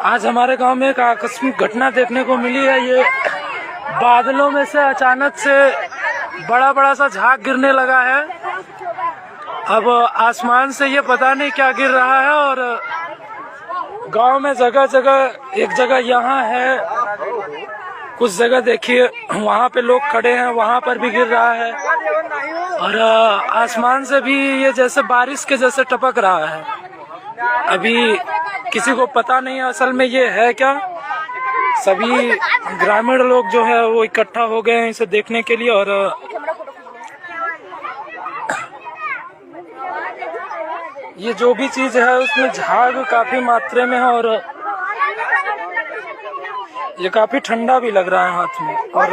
आज हमारे गांव में एक आकस्मिक घटना देखने को मिली है। ये बादलों में से अचानक से बड़ा बड़ा सा झाग गिरने लगा है। अब आसमान से ये पता नहीं क्या गिर रहा है और गांव में जगह जगह, एक जगह यहाँ है, कुछ जगह देखिए वहाँ पे लोग खड़े हैं, वहाँ पर भी गिर रहा है और आसमान से भी ये जैसे बारिश के जैसे टपक रहा है। अभी किसी को पता नहीं है असल में ये है क्या। सभी ग्रामीण लोग जो है वो इकट्ठा हो गए हैं इसे देखने के लिए और ये जो भी चीज है उसमें झाग काफी मात्रा में है और ये काफी ठंडा भी लग रहा है हाथ में। और